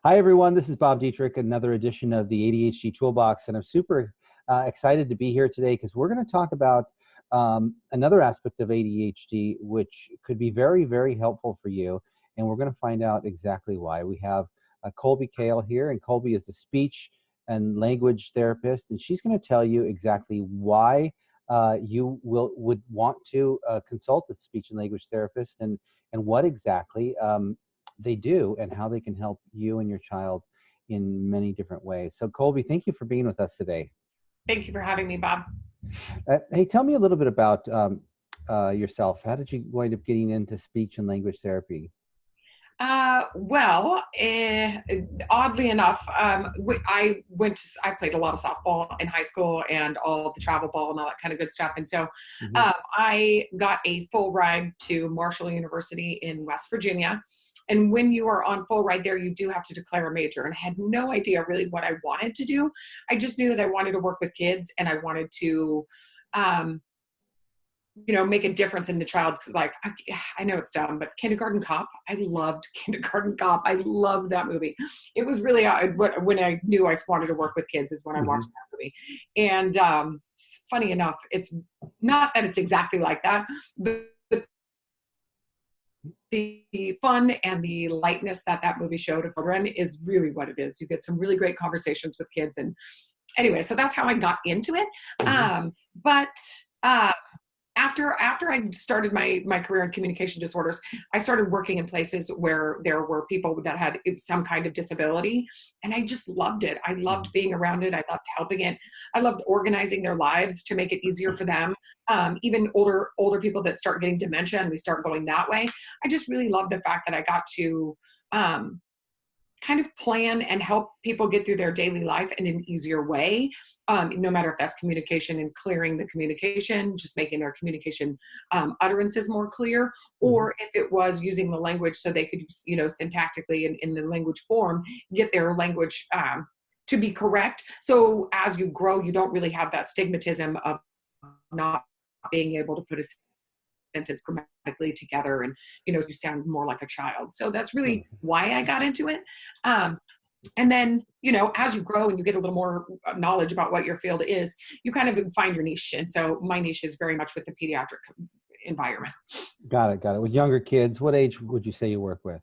Hi, everyone. This is Bob Dietrich, another edition of the ADHD Toolbox, and I'm super excited to be here today because we're going to talk about another aspect of ADHD, which could be very, very helpful for you, and we're going to find out exactly why. We have Kolby Kail here, and Kolby is a speech and language therapist, and she's going to tell you exactly why you would want to consult a speech and language therapist, and what exactly they do and how they can help you and your child in many different ways. So Kolby, thank you for being with us today. Thank you for having me, Bob. Hey, tell me a little bit about yourself. How did you wind up getting into speech and language therapy? Oddly enough, I played a lot of softball in high school and all the travel ball and all that kind of good stuff. And so I got a full ride to Marshall University in West Virginia. And when you are on full ride there, you do have to declare a major. And I had no idea really what I wanted to do. I just knew that I wanted to work with kids and I wanted to, make a difference in the child. Like, I know it's dumb, but Kindergarten Cop, I loved Kindergarten Cop. I loved that movie. It was really, when I knew I wanted to work with kids is when I watched that movie. And funny enough, it's not that it's exactly like that, but the fun and the lightness that movie showed of children is really what it is. You get some really great conversations with kids. And anyway, so that's how I got into it. After I started my career in communication disorders, I started working in places where there were people that had some kind of disability, and I just loved it. I loved being around it. I loved helping it. I loved organizing their lives to make it easier for them. Even older people that start getting dementia and we start going that way. I just really loved the fact that I got to kind of plan and help people get through their daily life in an easier way, no matter if that's communication and clearing the communication, just making their communication utterances more clear, or if it was using the language so they could, syntactically in the language form, get their language to be correct. So as you grow, you don't really have that stigmatism of not being able to put a sentence grammatically together and you sound more like a child. So that's really why I got into it. And then as you grow and you get a little more knowledge about what your field is, you kind of find your niche. And so my niche is very much with the pediatric environment. Got it. With younger kids, what age would you say you work with?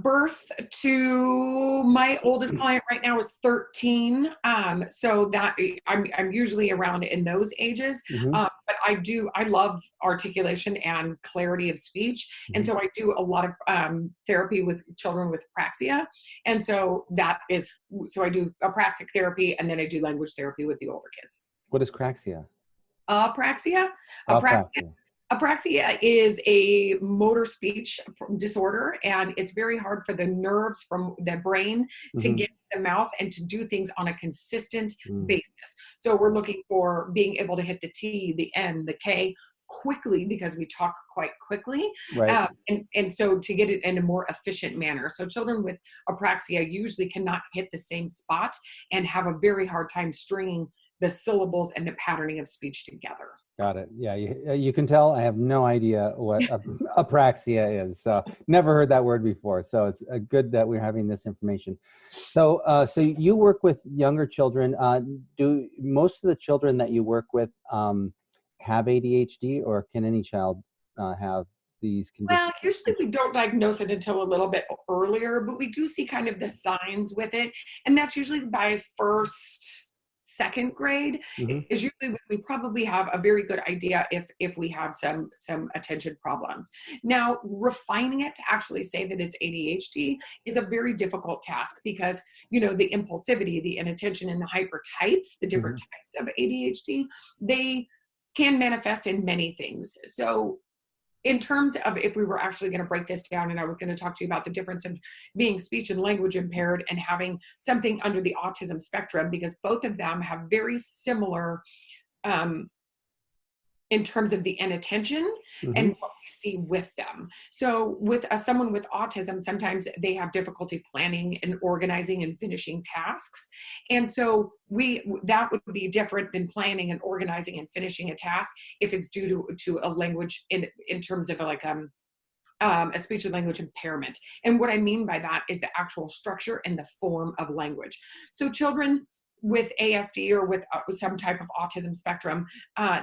Birth to my oldest client right now is 13. So that I'm usually around in those ages. But I love articulation and clarity of speech. And so I do a lot of therapy with children with apraxia. And so I do apraxic therapy, and then I do language therapy with the older kids. What is apraxia? Apraxia is a motor speech disorder, and it's very hard for the nerves from the brain to get to the mouth and to do things on a consistent basis. So we're looking for being able to hit the T, the N, the K quickly because we talk quite quickly. Right. And so to get it in a more efficient manner. So children with apraxia usually cannot hit the same spot and have a very hard time stringing the syllables and the patterning of speech together. Got it. Yeah, you can tell I have no idea what apraxia is. So never heard that word before. So it's good that we're having this information. So so you work with younger children. Do most of the children that you work with have ADHD, or can any child have these conditions? Well, usually we don't diagnose it until a little bit earlier, but we do see kind of the signs with it. And that's usually by second grade is usually when we probably have a very good idea if we have some attention problems. Now, refining it to actually say that it's ADHD is a very difficult task because, the impulsivity, the inattention, and the hyper types, the different types of ADHD, they can manifest in many things. So in terms of if we were actually going to break this down, and I was going to talk to you about the difference of being speech and language impaired and having something under the autism spectrum, because both of them have very similar in terms of the inattention and what we see with them. So with someone with autism, sometimes they have difficulty planning and organizing and finishing tasks. And so that would be different than planning and organizing and finishing a task if it's due to a language in terms of a speech and language impairment. And what I mean by that is the actual structure and the form of language. So children with ASD or with some type of autism spectrum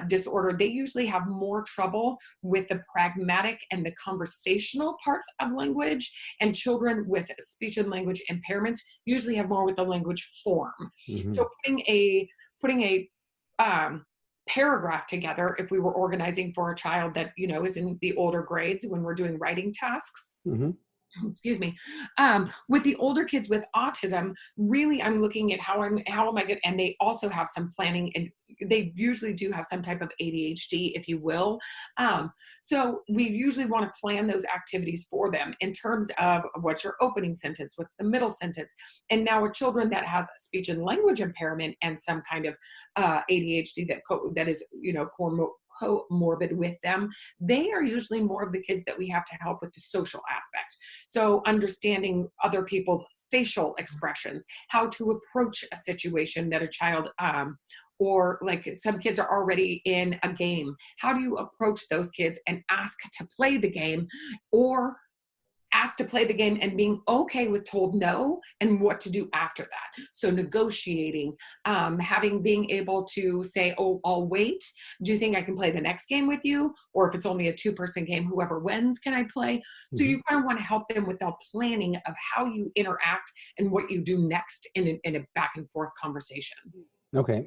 disorder, they usually have more trouble with the pragmatic and the conversational parts of language, and children with speech and language impairments usually have more with the language form. Mm-hmm. So putting a paragraph together, if we were organizing for a child that, you know, is in the older grades when we're doing writing tasks, Mm-hmm. excuse me, with the older kids with autism, really I'm looking at how am I good, and they also have some planning, and they usually do have some type of ADHD, if you will. So we usually want to plan those activities for them in terms of what's your opening sentence, what's the middle sentence. And now with children that has speech and language impairment and some kind of ADHD that is, you know, comorbid with them, they are usually more of the kids that we have to help with the social aspect. So understanding other people's facial expressions, how to approach a situation that a child, or like some kids are already in a game. How do you approach those kids and ask to play the game, or asked to play the game and being okay with told no and what to do after that. So negotiating, being able to say, oh, I'll wait. Do you think I can play the next game with you? Or if it's only a 2-person game, whoever wins, can I play? So you kind of want to help them with the planning of how you interact and what you do next in a back and forth conversation. Okay.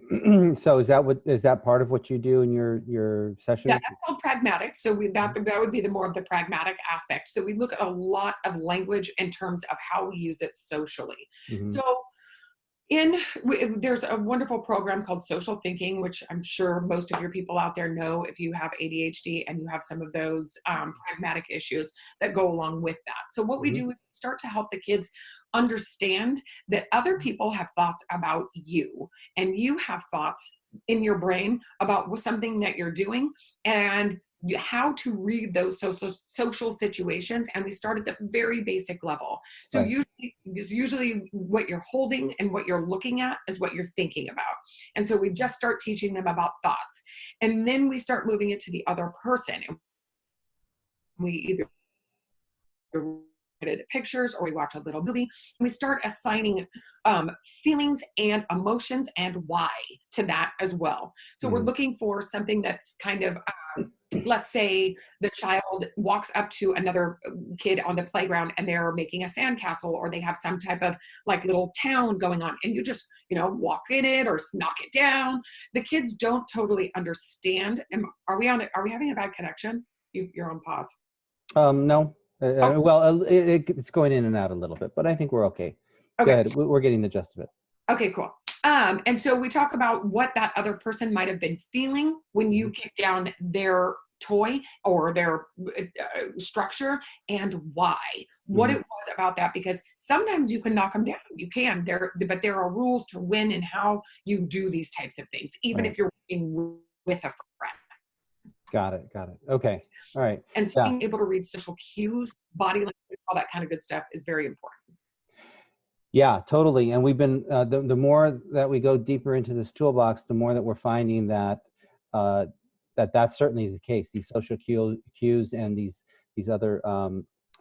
So is that part of what you do in your sessions? Yeah, that's called Pragmatics. So that would be the more of the pragmatic aspect. So we look at a lot of language in terms of how we use it socially. Mm-hmm. So there's a wonderful program called Social Thinking, which I'm sure most of your people out there know if you have ADHD and you have some of those pragmatic issues that go along with that. So what we do is start to help the kids understand that other people have thoughts about you, and you have thoughts in your brain about something that you're doing, and how to read those social situations. And we start at the very basic level. So usually what you're holding and what you're looking at is what you're thinking about. And so we just start teaching them about thoughts, and then we start moving it to the other person. And we either at pictures or we watch a little movie, and we start assigning feelings and emotions and why to that as well. So we're looking for something that's kind of let's say the child walks up to another kid on the playground and they're making a sandcastle, or they have some type of like little town going on, and you just, you know, walk in it or knock it down. The kids don't totally understand. Are we having a bad connection? You're on pause. No. Well, it's going in and out a little bit, but I think we're okay. Go ahead. We're getting the gist of it. Okay, cool. And so we talk about what that other person might have been feeling when you kick down their toy or their structure, and why, what it was about that, because sometimes you can knock them down. You can, but there are rules to when and how you do these types of things, even if you're working with a friend. Got it. Okay. All right. And so being able to read social cues, body language, all that kind of good stuff is very important. Yeah, totally. And we've been, the more that we go deeper into this toolbox, the more that we're finding that that's certainly the case. These social cues and these other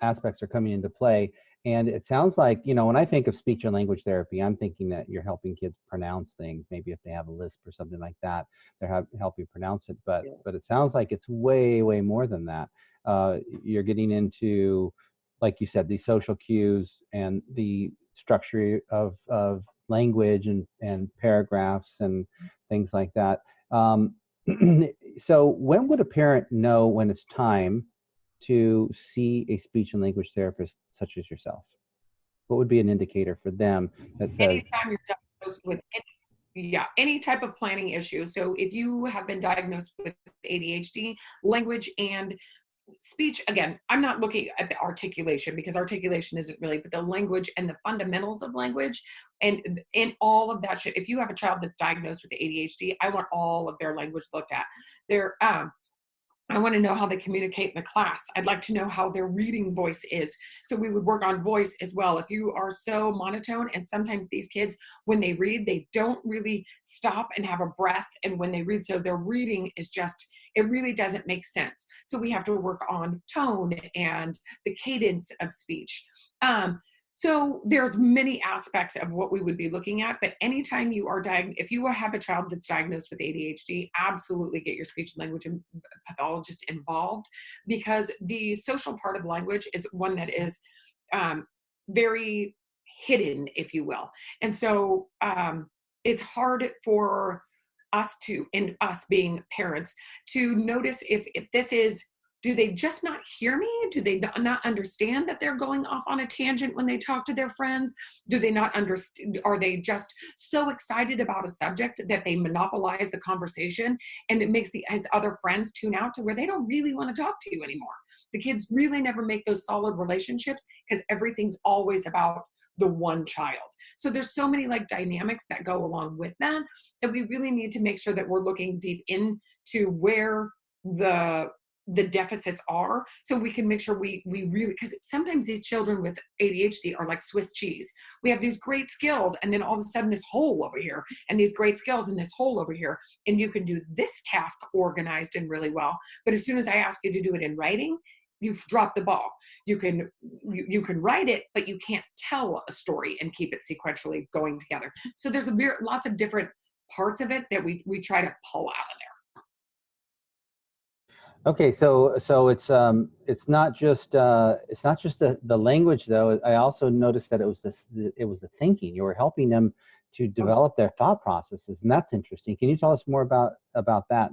aspects are coming into play. And it sounds like, you know, when I think of speech and language therapy, I'm thinking that you're helping kids pronounce things. Maybe if they have a lisp or something like that, they're helping pronounce it. But it sounds like it's way, way more than that. You're getting into, like you said, these social cues and the structure of language and paragraphs and things like that. So when would a parent know when it's time to see a speech and language therapist such as yourself? What would be an indicator for them that says? Anytime you're diagnosed with any type of planning issue. So if you have been diagnosed with ADHD, language and speech, again, I'm not looking at the articulation, because articulation isn't really, but the language and the fundamentals of language and all of that shit. If you have a child that's diagnosed with ADHD, I want all of their language looked at. I want to know how they communicate in the class. I'd like to know how their reading voice is. So we would work on voice as well. If you are so monotone, and sometimes these kids, when they read, they don't really stop and have a breath. And when they read, so their reading is just, it really doesn't make sense. So we have to work on tone and the cadence of speech. So there's many aspects of what we would be looking at, but anytime you are if you have a child that's diagnosed with ADHD, absolutely get your speech and language pathologist involved, because the social part of language is one that is very hidden, if you will. And so it's hard for us and us being parents, to notice if this is, do they just not hear me? Do they not understand that they're going off on a tangent when they talk to their friends? Do they not understand? Are they just so excited about a subject that they monopolize the conversation, and it makes his other friends tune out to where they don't really want to talk to you anymore? The kids really never make those solid relationships because everything's always about the one child. So there's so many like dynamics that go along with that we really need to make sure that we're looking deep into where the deficits are, so we can make sure we really, because sometimes these children with ADHD are like Swiss cheese. We have these great skills, and then all of a sudden this hole over here, and these great skills and this hole over here, and you can do this task organized and really well, but as soon as I ask you to do it in writing, you've dropped the ball. You can write it, but you can't tell a story and keep it sequentially going together. So there's lots of different parts of it that we try to pull out of there. Okay, so it's not just the language though. I also noticed that it was the thinking. You were helping them to develop their thought processes, and that's interesting. Can you tell us more about that?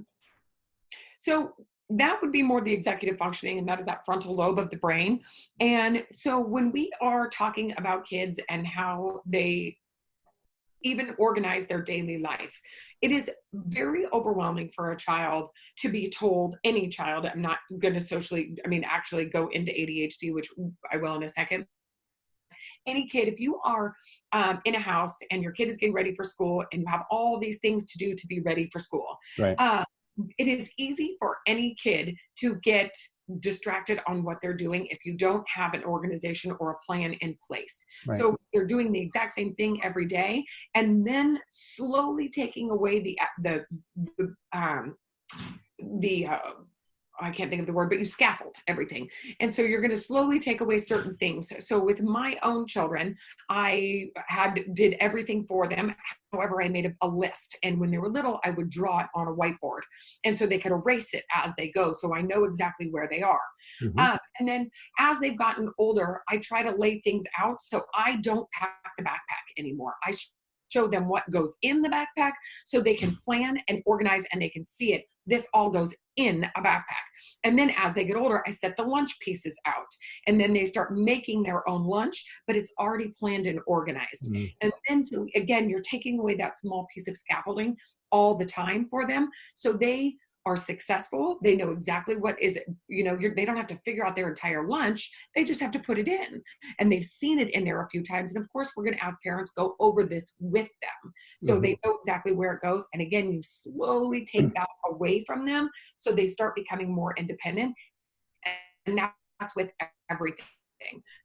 So that would be more the executive functioning, and that is that frontal lobe of the brain. And so when we are talking about kids and how they even organize their daily life, it is very overwhelming for a child to be told, any child, I'm not going to actually go into ADHD, which I will in a second. Any kid, if you are in a house and your kid is getting ready for school and you have all these things to do to be ready for school, Right. It is easy for any kid to get distracted on what they're doing if you don't have an organization or a plan in place. Right. So they're doing the exact same thing every day, and then slowly taking away I can't think of the word, but you scaffold everything. And so you're going to slowly take away certain things. So with my own children, I did everything for them. However, I made a list. And when they were little, I would draw it on a whiteboard. And so they could erase it as they go. So I know exactly where they are. Mm-hmm. And then as they've gotten older, I try to lay things out so I don't pack the backpack anymore. I show them what goes in the backpack so they can plan and organize and they can see it. This all goes in a backpack. And then as they get older, I set the lunch pieces out, and then they start making their own lunch, but it's already planned and organized. Mm-hmm. And then so again, you're taking away that small piece of scaffolding all the time for them. So they are successful. They know exactly what is it. They don't have to figure out their entire lunch. They just have to put it in, and they've seen it in there a few times. And of course, we're going to ask parents go over this with them, so mm-hmm. they know exactly where it goes. And again, you slowly take that away from them, so they start becoming more independent. And that's with everything.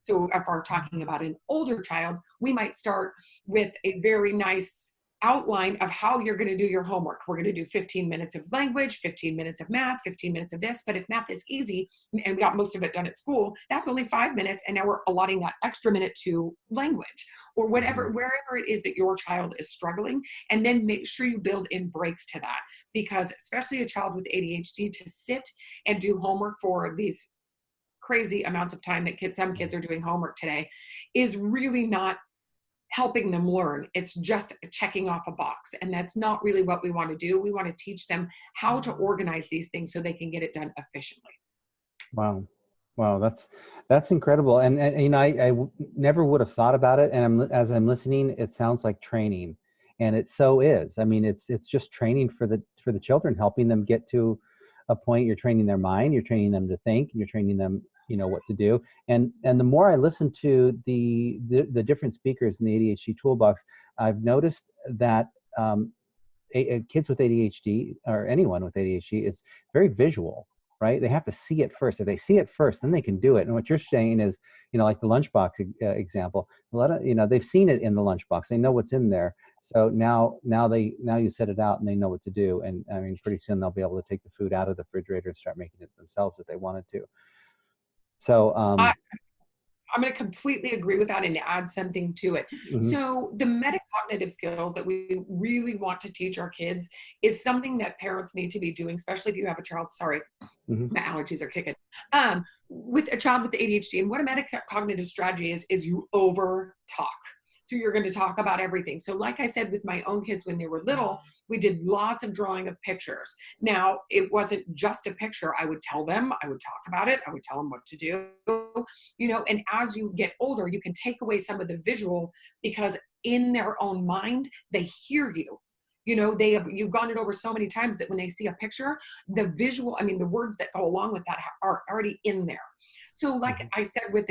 So if we're talking about an older child, we might start with a very nice outline of how you're going to do your homework. We're going to do 15 minutes of language, 15 minutes of math, 15 minutes of this. But if math is easy and we got most of it done at school, that's only 5 minutes. And now we're allotting that extra minute to language or whatever, wherever it is that your child is struggling. And then make sure you build in breaks to that, because especially a child with ADHD, to sit and do homework for these crazy amounts of time that some kids are doing homework today is really not helping them learn. It's just checking off a box. And that's not really what we want to do. We want to teach them how to organize these things so they can get it done efficiently. Wow. That's incredible. And I never would have thought about it. And as I'm listening, it sounds like training, and it so is. I mean, it's just training for the children, helping them get to a point. You're training their mind, you're training them to think, and you're training them what to do. And the more I listen to the different speakers in the ADHD Toolbox, I've noticed that kids with ADHD, or anyone with ADHD, is very visual. right? They have to see it first. If they see it first, then they can do it. And what you're saying is, like the lunchbox example, they've seen it in the lunchbox. They know what's in there. So now you set it out and they know what to do. And I mean, pretty soon they'll be able to take the food out of the refrigerator and start making it themselves if they wanted to. So, I'm going to completely agree with that and add something to it. mhm. So the metacognitive skills that we really want to teach our kids is something that parents need to be doing, especially if you have a child. Sorry, Mhm. my allergies are kicking. With a child with ADHD, and what a metacognitive strategy is you over talk. So you're going to talk about everything. So like I said, with my own kids when they were little, we did lots of drawing of pictures. Now, it wasn't just a picture. I would tell them, I would talk about it, I would tell them what to do, and as you get older, you can take away some of the visual because in their own mind, they hear you. You've gone it over so many times that when they see a picture, the visual, I mean, the words that go along with that are already in there. So like I said, with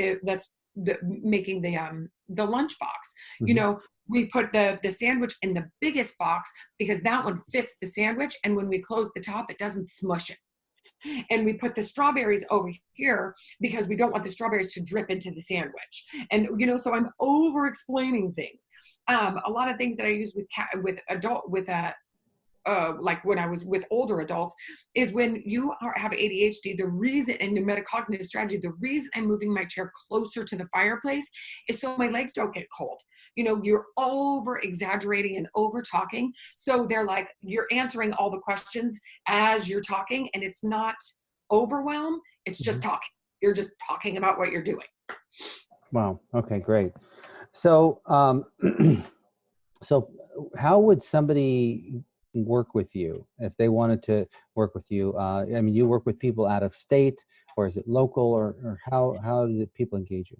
making the lunchbox, Mhm. we put the sandwich in the biggest box because that one fits the sandwich. And when we close the top, it doesn't smush it. And we put the strawberries over here because we don't want the strawberries to drip into the sandwich. And, so I'm over explaining things. A lot of things that I use like when I was with older adults, is when you have ADHD, the reason, and the metacognitive strategy, the reason I'm moving my chair closer to the fireplace is so my legs don't get cold. You're over exaggerating and over talking. So they're like, you're answering all the questions as you're talking, and it's not overwhelm. It's just Mhm. talking. You're just talking about what you're doing. Wow. Okay, great. So, so how would somebody work with you if they wanted to work with you? I mean, you work with people out of state, or is it local, or how do people engage you?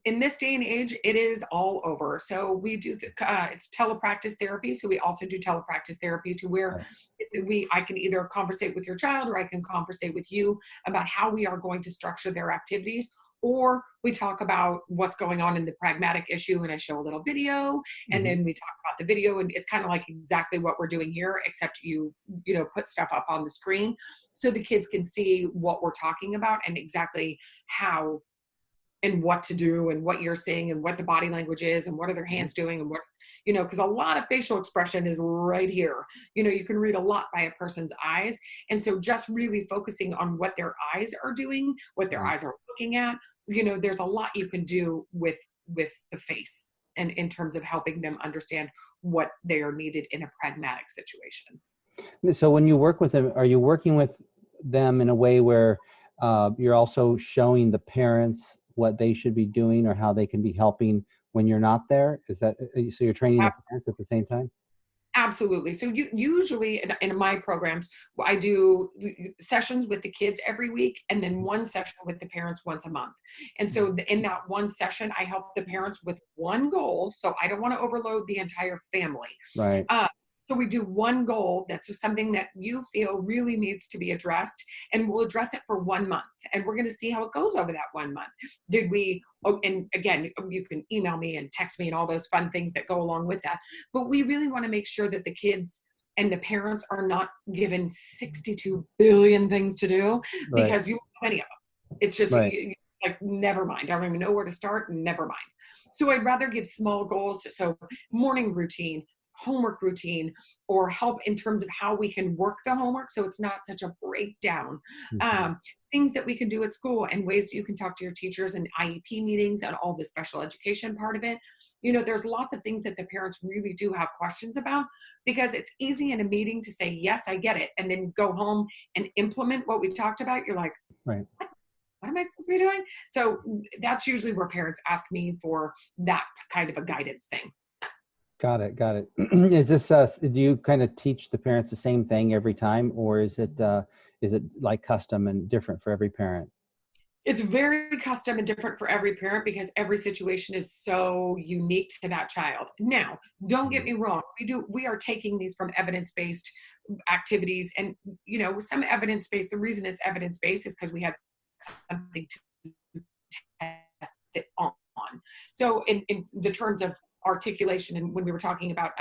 In this day and age, it is all over. So we do, it's telepractice therapy. So we also do telepractice therapy to where Right. I can either conversate with your child or I can conversate with you about how we are going to structure their activities. Or we talk about what's going on in the pragmatic issue and I show a little video and Mhm. then we talk about the video, and it's kind of like exactly what we're doing here, except you put stuff up on the screen so the kids can see what we're talking about and exactly how and what to do and what you're seeing and what the body language is and what are their Mhm. hands doing and what, because a lot of facial expression is right here. You can read a lot by a person's eyes. And so just really focusing on what their eyes are doing, what their Right. eyes are looking at, there's a lot you can do with the face and in terms of helping them understand what they are needed in a pragmatic situation. So when you work with them, are you working with them in a way where you're also showing the parents what they should be doing or how they can be helping when you're not there? Is that so? You're training the parents at the same time? Absolutely. So usually in my programs, I do sessions with the kids every week and then one session with the parents once a month. And so Mhm. in that one session, I help the parents with one goal. So I don't want to overload the entire family. Right. Uh, so we do one goal that's something that you feel really needs to be addressed, and we'll address it for 1 month. And we're going to see how it goes over that 1 month. Did we, oh, and again, you can email me and text me and all those fun things that go along with that. But we really want to make sure that the kids and the parents are not given 62 billion things to do Right. because you have many of them. It's just Right. like, never mind. I don't even know where to start. Never mind. So I'd rather give small goals. So morning routine, homework routine, or help in terms of how we can work the homework so it's not such a breakdown. Mhm. Um, Things that we can do at school and ways that you can talk to your teachers and IEP meetings and all the special education part of it. There's lots of things that the parents really do have questions about because it's easy in a meeting to say, yes, I get it. And then go home and implement what we talked about. You're like, Right. what am I supposed to be doing? So that's usually where parents ask me for that kind of a guidance thing. Got it. Got it. Is this do you kind of teach the parents the same thing every time, or is it like custom and different for every parent? It's very custom and different for every parent because every situation is so unique to that child. Now, don't get Mhm. me wrong. We are taking these from evidence-based activities, and some evidence-based, the reason it's evidence-based is because we have something to test it on. So in the terms of articulation, and when we were talking about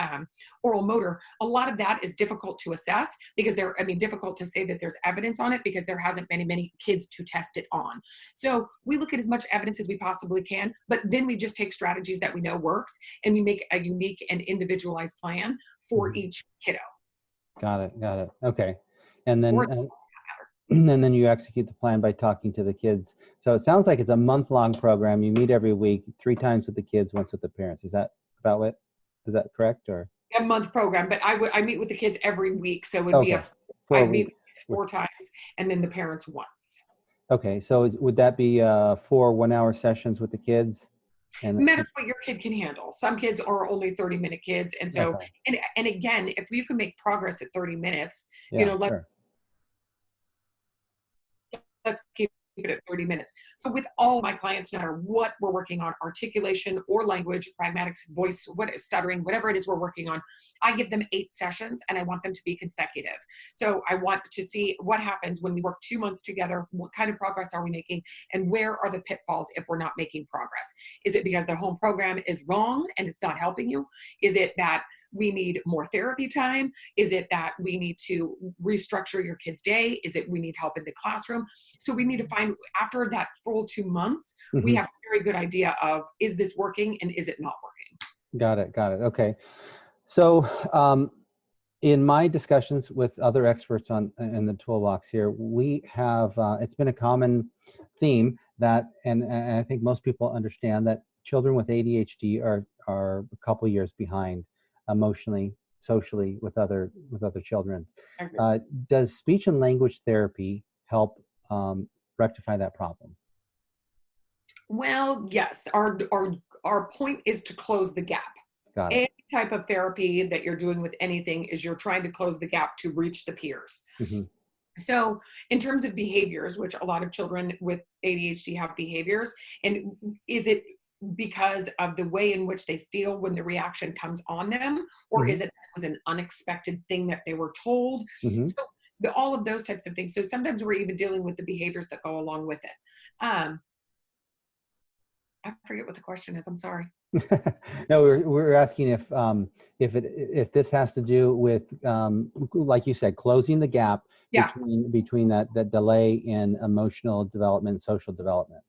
oral motor, a lot of that is difficult to assess because difficult to say that there's evidence on it because there hasn't been many kids to test it on. So we look at as much evidence as we possibly can, but then we just take strategies that we know works and we make a unique and individualized plan for each kiddo. Got it. Got it. Okay. And then, Or and then you execute the plan by talking to the kids. So it sounds like it's a month-long program. You meet every week, 3 times with the kids, once with the parents. Is that about it? Is that correct? Or a month program, but I meet with the kids every week. So it would be I meet with the kids 4 times and then the parents once. Okay. So would that be 4 one-hour sessions with the kids? No matter what your kid can handle. Some kids are only 30-minute kids. And so, and again, if you can make progress at 30 minutes, let's keep it at 30 minutes. So with all my clients, no matter what we're working on, articulation or language, pragmatics, voice, stuttering, whatever it is we're working on, I give them 8 sessions and I want them to be consecutive. So I want to see what happens when we work 2 months together, what kind of progress are we making, and where are the pitfalls if we're not making progress? Is it because the home program is wrong and it's not helping you? Is it that we need more therapy time? Is it that we need to restructure your kid's day? Is it we need help in the classroom? So we need to find, after that full 2 months, we have a very good idea of, is this working and is it not working? Got it. Got it. Okay. So in my discussions with other experts in the toolbox here, we have, it's been a common theme that, and I think most people understand that children with ADHD are a couple years behind emotionally, socially with other children. Does speech and language therapy help rectify that problem? Well, yes. Our point is to close the gap. Got it. Any type of therapy that you're doing with anything is you're trying to close the gap to reach the peers. So in terms of behaviors, which a lot of children with ADHD have behaviors, and is it because of the way in which they feel when the reaction comes on them, or is it was an unexpected thing that they were told? So all of those types of things. So sometimes we're even dealing with the behaviors that go along with it. I forget what the question is. I'm sorry. No, we're asking if this has to do with, like you said, closing the gap between that delay in emotional development, social development.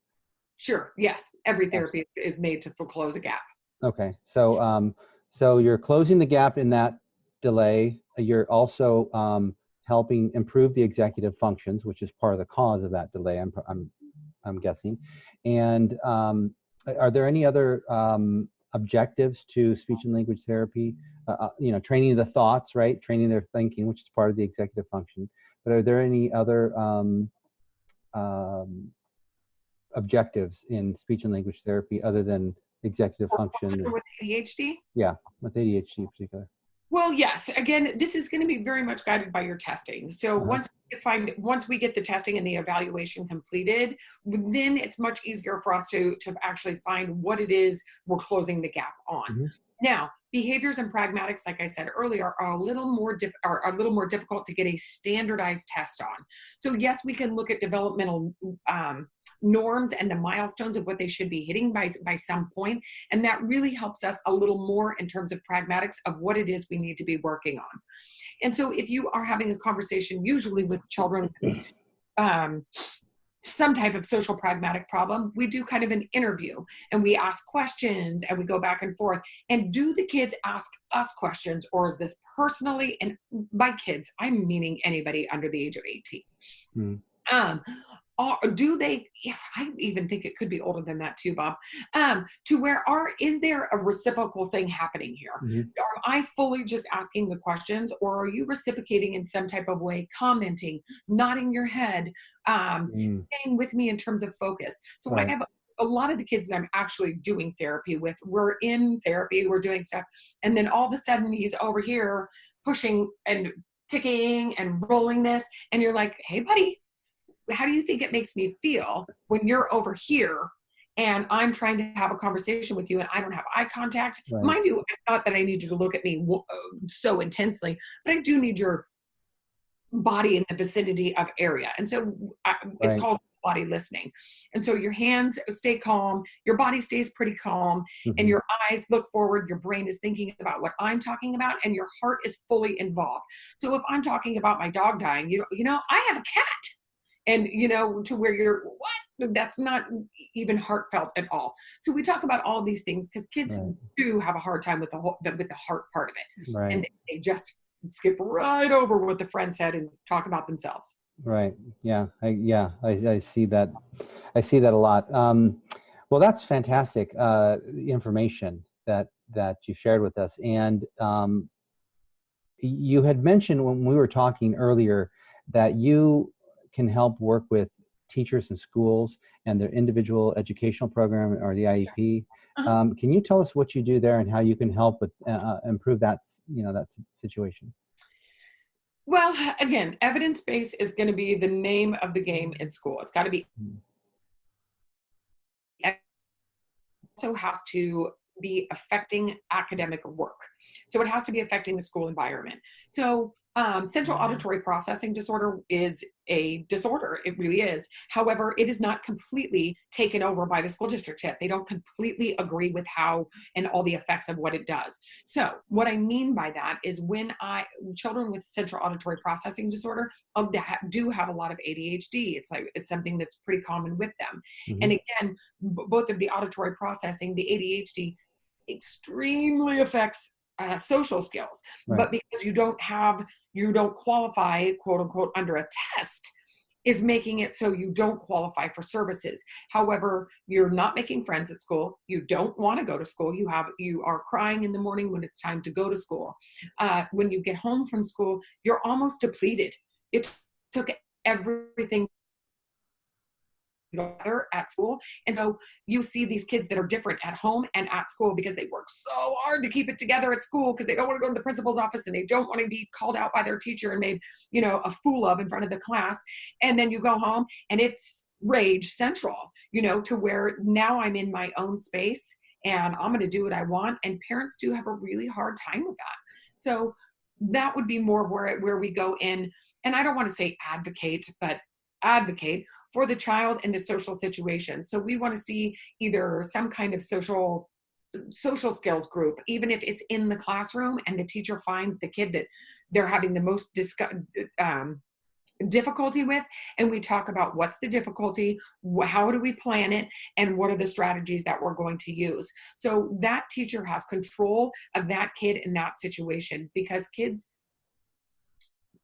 Sure. Yes. Every therapy is made to close a gap. Okay. So, so you're closing the gap in that delay. You're also helping improve the executive functions, which is part of the cause of that delay. I'm guessing. And are there any other objectives to speech and language therapy? Training the thoughts, right? Training their thinking, which is part of the executive function. But are there any other objectives in speech and language therapy other than executive function? With ADHD? Yeah, with ADHD in particular. Well, yes. Again, this is going to be very much guided by your testing. So once we get the testing and the evaluation completed, then it's much easier for us to actually find what it is we're closing the gap on. Now, behaviors and pragmatics, like I said earlier, are a little more difficult to get a standardized test on. So yes, we can look at developmental norms and the milestones of what they should be hitting by some point, and that really helps us a little more in terms of pragmatics of what it is we need to be working on. And so if you are having a conversation, usually with children some type of social pragmatic problem, we do kind of an interview and we ask questions and we go back and forth. And do the kids ask us questions, or is this personally, and by kids, I'm meaning anybody under the age of 18. Do they, I even think it could be older than that too, Bob, to where is there a reciprocal thing happening here? Am I fully just asking the questions, or are you reciprocating in some type of way, commenting, nodding your head, staying with me in terms of focus? So when I have a lot of the kids that I'm actually doing therapy with, we're in therapy, we're doing stuff, and then all of a sudden he's over here pushing and ticking and rolling this, and you're like, hey buddy, how do you think it makes me feel when you're over here and I'm trying to have a conversation with you and I don't have eye contact? Mind you, it's not that I need you to look at me so intensely, but I do need your body in the vicinity of area. And so it's called body listening. And so your hands stay calm, your body stays pretty calm, and your eyes look forward, your brain is thinking about what I'm talking about, and your heart is fully involved. So if I'm talking about my dog dying, I have a cat. And, to where you're, what? That's not even heartfelt at all. So we talk about all these things because kids do have a hard time with the heart part of it. Right. And they just skip right over what the friend said and talk about themselves. Right. Yeah. I see that. I see that a lot. Well, that's fantastic information that you shared with us. And you had mentioned when we were talking earlier that you can help work with teachers and schools and their individual educational program or the IEP. Can you tell us what you do there and how you can help with improve that situation? Well, again, evidence-based is going to be the name of the game in school. It's got to be, also has to be affecting academic work. So it has to be affecting the school environment. So central auditory processing disorder is a disorder. It really is. However, it is not completely taken over by the school districts yet. They don't completely agree with how and all the effects of what it does. So what I mean by that is when children with central auditory processing disorder do have a lot of ADHD. It's something that's pretty common with them. And again, both of the auditory processing, the ADHD extremely affects social skills, but because you don't qualify, quote unquote, under a test, is making it so you don't qualify for services. However, you're not making friends at school. You don't want to go to school. You are crying in the morning when it's time to go to school. When you get home from school, you're almost depleted. It took everything at school. And so you see these kids that are different at home and at school because they work so hard to keep it together at school because they don't want to go to the principal's office and they don't want to be called out by their teacher and made, a fool of in front of the class. And then you go home and it's rage central, to where now I'm in my own space and I'm going to do what I want. And parents do have a really hard time with that. So that would be more of where we go in. And I don't want to say advocate, but advocate for the child in the social situation. So we want to see either some kind of social skills group, even if it's in the classroom and the teacher finds the kid that they're having the most difficulty with, and we talk about what's the difficulty, how do we plan it, and what are the strategies that we're going to use. So that teacher has control of that kid in that situation, because kids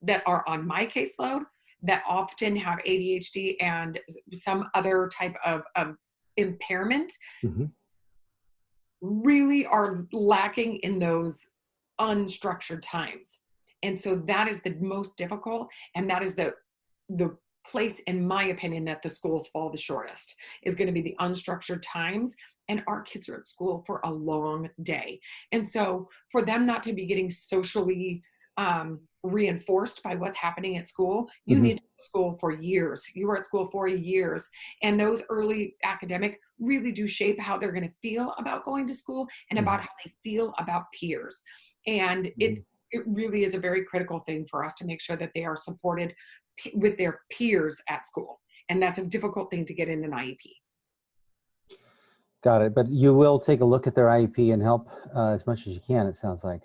that are on my caseload that often have ADHD and some other type of impairment really are lacking in those unstructured times. And so that is the most difficult, and that is the place, in my opinion, that the schools fall the shortest, is going to be the unstructured times. And our kids are at school for a long day. And so for them not to be getting socially reinforced by what's happening at school, you need to go to school for years. You were at school for years. And those early academic really do shape how they're going to feel about going to school and about how they feel about peers. And it really is a very critical thing for us to make sure that they are supported with their peers at school. And that's a difficult thing to get in an IEP. Got it. But you will take a look at their IEP and help as much as you can, it sounds like.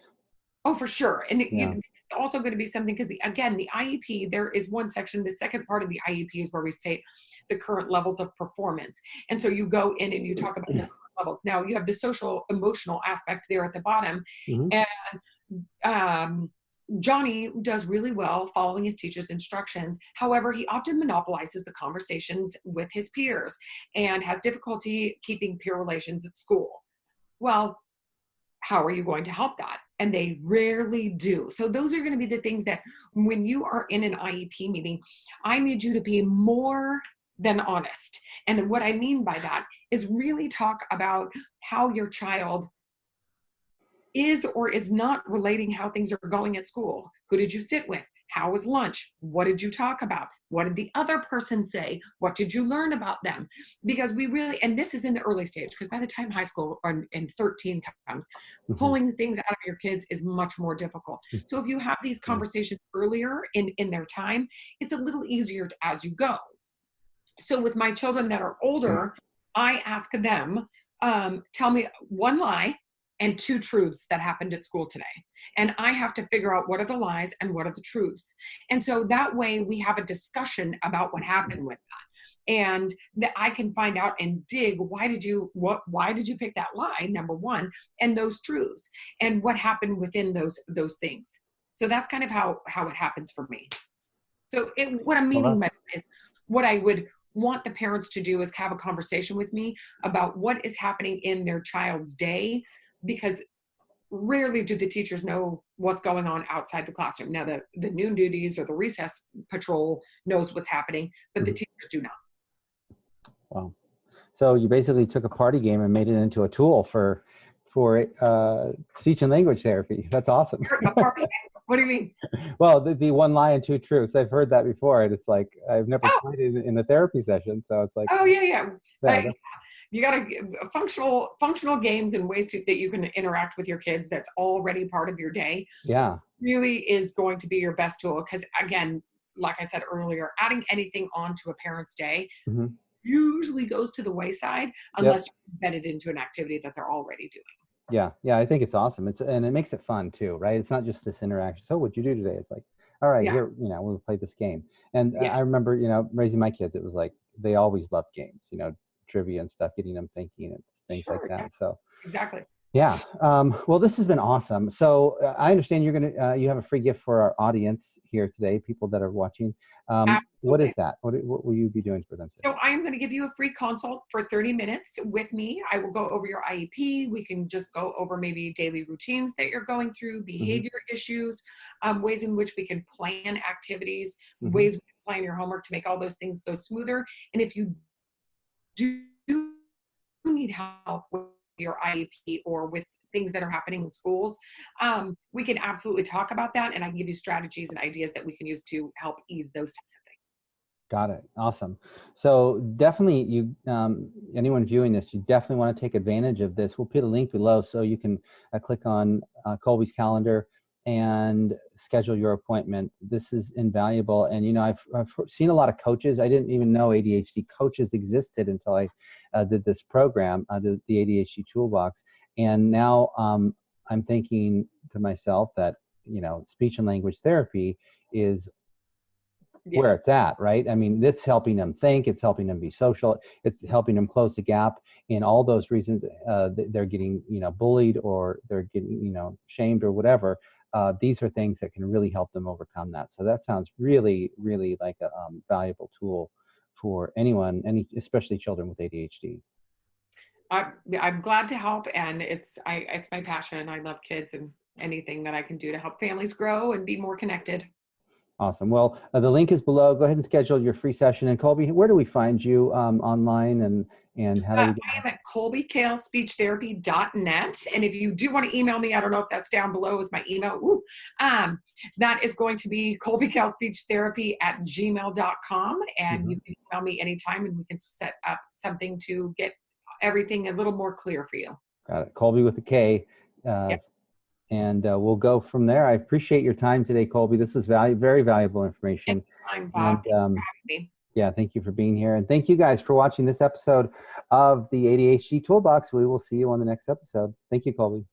Oh, for sure. And it's also going to be something, because the IEP, there is one section, the second part of the IEP is where we state the current levels of performance. And so you go in and you talk about the current levels. Now you have the social emotional aspect there at the bottom. And Johnny does really well following his teacher's instructions. However, he often monopolizes the conversations with his peers and has difficulty keeping peer relations at school. Well, how are you going to help that? And they rarely do. So those are going to be the things that when you are in an IEP meeting, I need you to be more than honest. And what I mean by that is really talk about how your child is or is not relating how things are going at school. Who did you sit with? How was lunch? What did you talk about? What did the other person say? What did you learn about them? Because we really, and this is in the early stage, because by the time high school and 13 comes, pulling things out of your kids is much more difficult. So if you have these conversations earlier in their time, it's a little easier as you go. So with my children that are older, I ask them, tell me one lie and two truths that happened at school today. And I have to figure out what are the lies and what are the truths. And so that way we have a discussion about what happened with that. And that I can find out and dig, why did you pick that lie, number one, and those truths, and what happened within those things. So that's kind of how it happens for me. So what I'm meaning by that is, what I would want the parents to do is have a conversation with me about what is happening in their child's day, because rarely do the teachers know what's going on outside the classroom. Now the noon duties or the recess patrol knows what's happening, but the teachers do not. Wow. So you basically took a party game and made it into a tool for speech and language therapy. That's awesome. A party game? What do you mean? Well, the one lie and two truths. I've heard that before, and it's like I've never played it in a therapy session, so it's like. Oh yeah. You got to functional games and ways that you can interact with your kids. That's already part of your day. Yeah. Really is going to be your best tool, because again, like I said earlier, adding anything onto a parent's day usually goes to the wayside unless you embed it into an activity that they're already doing. Yeah, I think it's awesome. And it makes it fun too, right? It's not just this interaction. So what'd you do today? It's like, all right, here, we'll play this game. And I remember, raising my kids, it was like, they always loved games, trivia and stuff, getting them thinking and things like that. So exactly. Yeah. Well, this has been awesome. So I understand you have a free gift for our audience here today, people that are watching. What is that? What will you be doing for them today? So I am going to give you a free consult for 30 minutes with me. I will go over your IEP. We can just go over maybe daily routines that you're going through, behavior issues, ways in which we can plan activities, ways we can plan your homework to make all those things go smoother. And if you do need help with your IEP or with things that are happening in schools, we can absolutely talk about that, and I can give you strategies and ideas that we can use to help ease those types of things. Got it. Awesome. So definitely, anyone viewing this, you definitely want to take advantage of this. We'll put a link below so you can click on Kolby's calendar and schedule your appointment. This is invaluable. And, I've seen a lot of coaches. I didn't even know ADHD coaches existed until I did this program, the ADHD Toolbox. And now I'm thinking to myself that, speech and language therapy is where it's at, right? I mean, it's helping them think, it's helping them be social, it's helping them close the gap in all those reasons they're getting, bullied, or they're getting, shamed or whatever. These are things that can really help them overcome that. So that sounds really, really like a valuable tool for anyone, especially children with ADHD. I'm glad to help, and it's my passion. I love kids, and anything that I can do to help families grow and be more connected. Awesome. Well, the link is below. Go ahead and schedule your free session. And Kolby, where do we find you online, and how do we get I am at kolbykailspeechtherapy.net. And if you do want to email me, I don't know if that's down below is my email. That is going to be kolbykailspeechtherapy@gmail.com. And you can email me anytime, and we can set up something to get everything a little more clear for you. Got it. Kolby with a K. Yes. And we'll go from there. I appreciate your time today, Kolby. This was very valuable information. Anytime, Bob. And, Thanks for having me. Yeah, thank you for being here. And thank you guys for watching this episode of the ADHD Toolbox. We will see you on the next episode. Thank you, Kolby.